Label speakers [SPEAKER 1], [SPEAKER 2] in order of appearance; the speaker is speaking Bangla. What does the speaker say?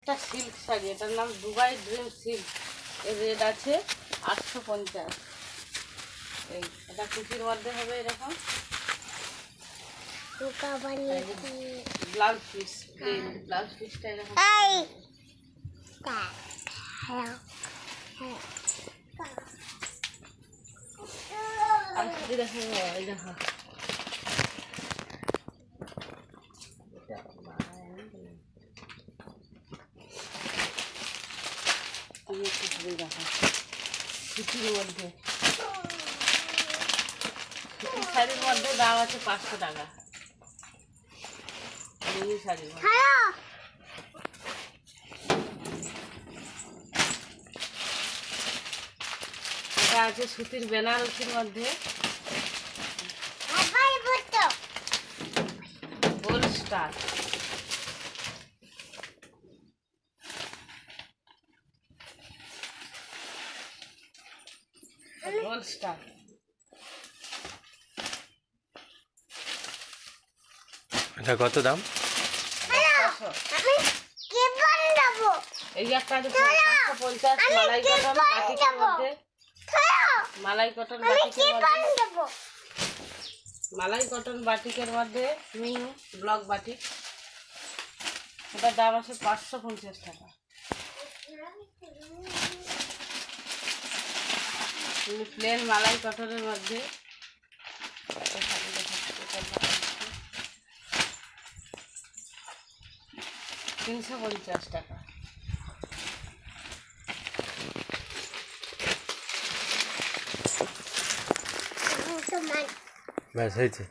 [SPEAKER 1] একটা সিল্ক শাড়ি, এটার নাম দুবাই ড্রিম সিল্ক, এর রেট আছে 850। এই এটা কুচির মধ্যে হবে এরকম ব্লাউজ পিস, প্লেন ব্লাউজ পিসটা এরকম। আর দেখো এই দেখো সুতির মধ্যে, সুতির শাড়ির মধ্যে দাম আছে 500 টাকা। মিনি শাড়ির মধ্যে এটা আছে সুতির বেনারসির মধ্যে গোল্ড স্টার। গোল্ড স্টার
[SPEAKER 2] এটা কত দাম?
[SPEAKER 1] এই একটা আছে 550 মালাই কটন বাটিকের মধ্যে, মালাই কটন বাটিকের মধ্যে, মালাই কটন বাটিকের মধ্যে মিনু ব্লক বাটিক, এটার দাম আছে 550 টাকা। প্লেন মালাই কটনের মধ্যে 350 টাকা।
[SPEAKER 2] ব্যাস হয়েছে।